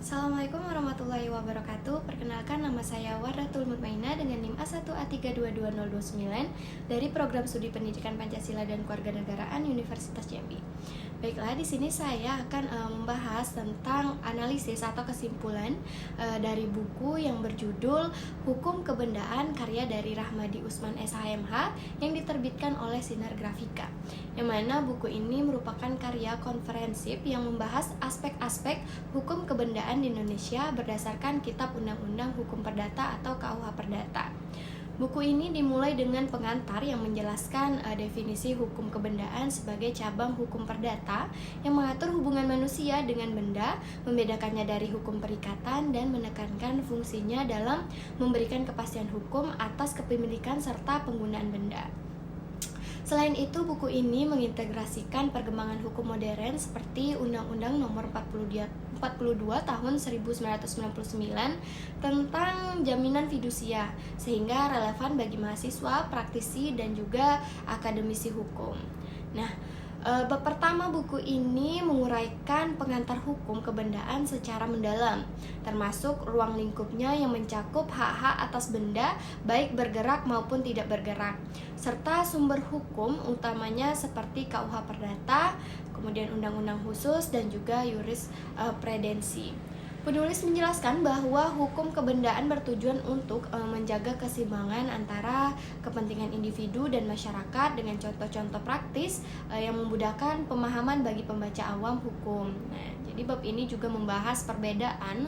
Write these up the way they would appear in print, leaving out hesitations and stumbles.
Assalamualaikum warahmatullahi wabarakatuh. Perkenalkan, nama saya Wardatul Mutmainah dengan NIM A1A322029 dari Program Studi Pendidikan Pancasila dan Kewarganegaraan Universitas Jambi. Baiklah, di sini saya akan membahas tentang analisis atau kesimpulan dari buku yang berjudul Hukum Kebendaan karya dari Rahmadi Usman SHMH yang diterbitkan oleh Sinar Grafika. Yang mana buku ini merupakan karya komprehensif yang membahas aspek-aspek hukum kebendaan di Indonesia berdasarkan Kitab Undang-Undang Hukum Perdata atau KUH Perdata. Buku ini dimulai dengan pengantar yang menjelaskan definisi hukum kebendaan sebagai cabang hukum perdata yang mengatur hubungan manusia dengan benda, membedakannya dari hukum perikatan, dan menekankan fungsinya dalam memberikan kepastian hukum atas kepemilikan serta penggunaan benda. Selain itu, buku ini mengintegrasikan perkembangan hukum modern seperti Undang-Undang Nomor 42 Tahun 1999 tentang jaminan fidusia, sehingga relevan bagi mahasiswa, praktisi, dan juga akademisi hukum. Nah, bab pertama buku ini menguraikan pengantar hukum kebendaan secara mendalam, termasuk ruang lingkupnya yang mencakup hak-hak atas benda baik bergerak maupun tidak bergerak, serta sumber hukum utamanya seperti KUH Perdata, kemudian undang-undang khusus, dan juga jurisprudensi. Penulis menjelaskan bahwa hukum kebendaan bertujuan untuk menjaga keseimbangan antara kepentingan individu dan masyarakat dengan contoh-contoh praktis yang memudahkan pemahaman bagi pembaca awam hukum. Nah, jadi bab ini juga membahas perbedaan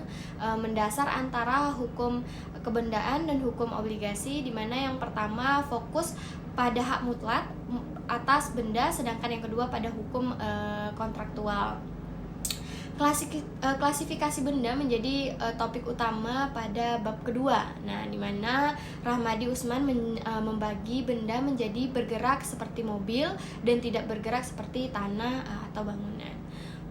mendasar antara hukum kebendaan dan hukum obligasi, di mana yang pertama fokus pada hak mutlak atas benda, sedangkan yang kedua pada hukum kontraktual. Klasifikasi benda menjadi topik utama pada bab kedua. Nah, di mana Rahmadi Usman membagi benda menjadi bergerak seperti mobil dan tidak bergerak seperti tanah atau bangunan.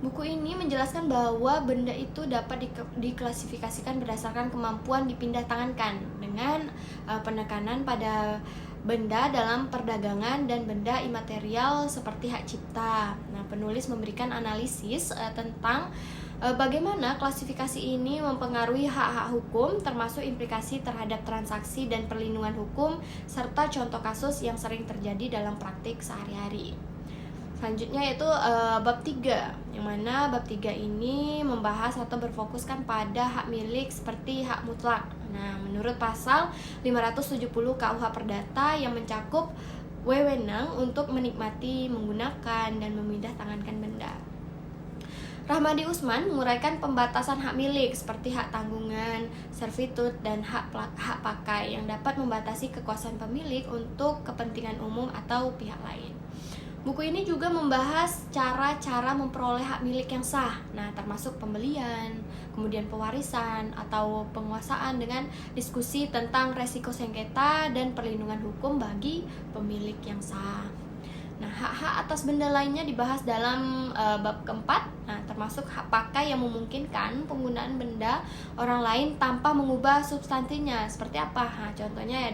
Buku ini menjelaskan bahwa benda itu dapat diklasifikasikan berdasarkan kemampuan dipindah tangankan dengan penekanan pada benda dalam perdagangan dan benda imaterial seperti hak cipta. Nah, penulis memberikan analisis tentang bagaimana klasifikasi ini mempengaruhi hak-hak hukum, termasuk implikasi terhadap transaksi dan perlindungan hukum, serta contoh kasus yang sering terjadi dalam praktik sehari-hari. Selanjutnya yaitu bab 3, yang mana bab 3 ini membahas atau berfokuskan pada hak milik seperti hak mutlak. Nah, menurut pasal 570 KUH Perdata yang mencakup wewenang untuk menikmati, menggunakan, dan memindah tangankan benda. Rahmadi Usman menguraikan pembatasan hak milik seperti hak tanggungan, servitut, dan hak pakai yang dapat membatasi kekuasaan pemilik untuk kepentingan umum atau pihak lain. Buku ini juga membahas cara-cara memperoleh hak milik yang sah, nah termasuk pembelian, kemudian pewarisan atau penguasaan dengan diskusi tentang resiko sengketa dan perlindungan hukum bagi pemilik yang sah. Nah, hak-hak atas benda lainnya dibahas dalam bab keempat, nah termasuk hak pakai yang memungkinkan penggunaan benda orang lain tanpa mengubah substansinya. Seperti apa? Nah, contohnya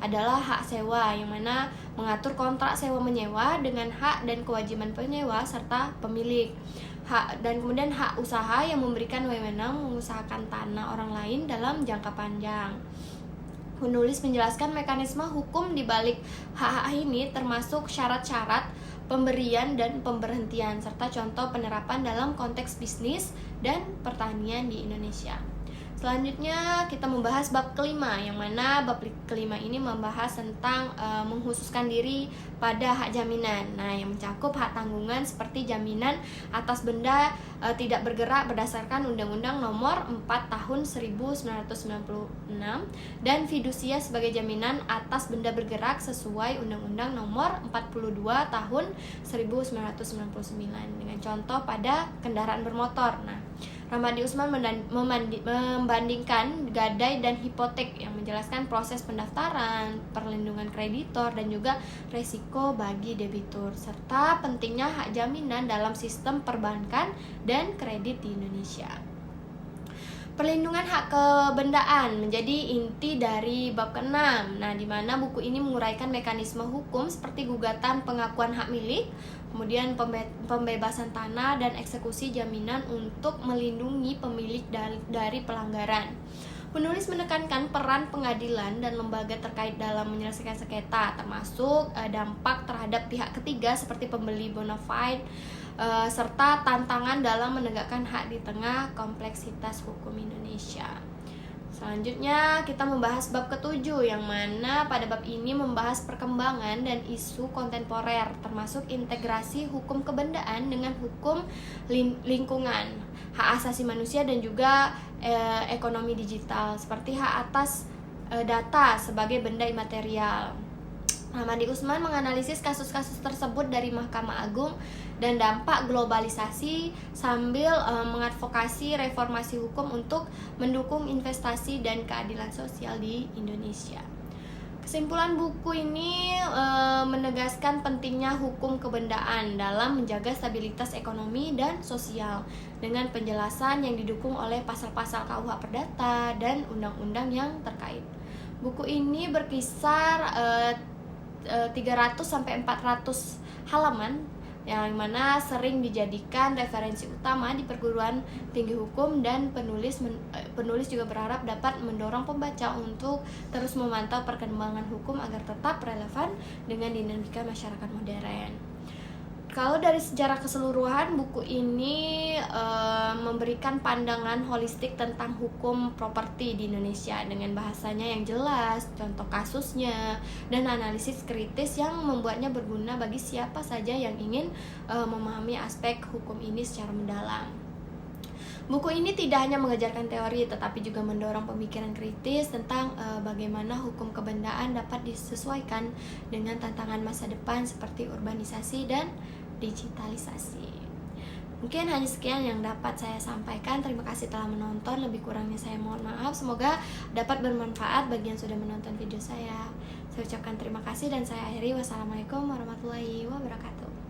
adalah hak sewa, yang mana mengatur kontrak sewa menyewa dengan hak dan kewajiban penyewa serta pemilik. Dan kemudian hak usaha yang memberikan wewenang mengusahakan tanah orang lain dalam jangka panjang. Penulis menjelaskan mekanisme hukum di balik hak-hak ini, termasuk syarat-syarat pemberian dan pemberhentian, serta contoh penerapan dalam konteks bisnis dan pertanian di Indonesia. Selanjutnya kita membahas bab kelima, yang mana bab kelima ini membahas tentang menghususkan diri pada hak jaminan. Nah, yang mencakup hak tanggungan seperti jaminan atas benda tidak bergerak berdasarkan Undang-Undang Nomor 4 Tahun 1996 dan fidusia sebagai jaminan atas benda bergerak sesuai Undang-Undang Nomor 42 Tahun 1999 dengan contoh pada kendaraan bermotor. Nah, Rahmadi Usman membandingkan gadai dan hipotek yang menjelaskan proses pendaftaran, perlindungan kreditor, dan juga resiko bagi debitur, serta pentingnya hak jaminan dalam sistem perbankan dan kredit di Indonesia. Perlindungan hak kebendaan menjadi inti dari bab ke-6. Nah, di mana buku ini menguraikan mekanisme hukum seperti gugatan pengakuan hak milik, kemudian pembebasan tanah dan eksekusi jaminan untuk melindungi pemilik dari pelanggaran. Penulis menekankan peran pengadilan dan lembaga terkait dalam menyelesaikan sengketa, termasuk dampak terhadap pihak ketiga seperti pembeli bona fide, serta tantangan dalam menegakkan hak di tengah kompleksitas hukum Indonesia. Selanjutnya kita membahas bab ke-7, yang mana pada bab ini membahas perkembangan dan isu kontemporer, termasuk integrasi hukum kebendaan dengan hukum lingkungan, hak asasi manusia dan juga ekonomi digital, seperti hak atas data sebagai benda imaterial. Rahmadi Usman menganalisis kasus-kasus tersebut dari Mahkamah Agung dan dampak globalisasi sambil mengadvokasi reformasi hukum untuk mendukung investasi dan keadilan sosial di Indonesia. Kesimpulan buku ini menegaskan pentingnya hukum kebendaan dalam menjaga stabilitas ekonomi dan sosial dengan penjelasan yang didukung oleh pasal-pasal KUH Perdata dan undang-undang yang terkait. Buku ini berkisar 300 sampai 400 halaman, yang mana sering dijadikan referensi utama di perguruan tinggi hukum, dan penulis juga berharap dapat mendorong pembaca untuk terus memantau perkembangan hukum agar tetap relevan dengan dinamika masyarakat modern. Kalau dari sejarah keseluruhan, buku ini memberikan pandangan holistik tentang hukum properti di Indonesia dengan bahasanya yang jelas, contoh kasusnya, dan analisis kritis yang membuatnya berguna bagi siapa saja yang ingin memahami aspek hukum ini secara mendalam. Buku ini tidak hanya mengajarkan teori, tetapi juga mendorong pemikiran kritis tentang bagaimana hukum kebendaan dapat disesuaikan dengan tantangan masa depan seperti urbanisasi dan digitalisasi. Mungkin hanya sekian yang dapat saya sampaikan. Terima kasih telah menonton. Lebih kurangnya saya mohon maaf. Semoga dapat bermanfaat bagi yang sudah menonton video saya. Saya ucapkan terima kasih dan saya akhiri. Wassalamualaikum warahmatullahi wabarakatuh.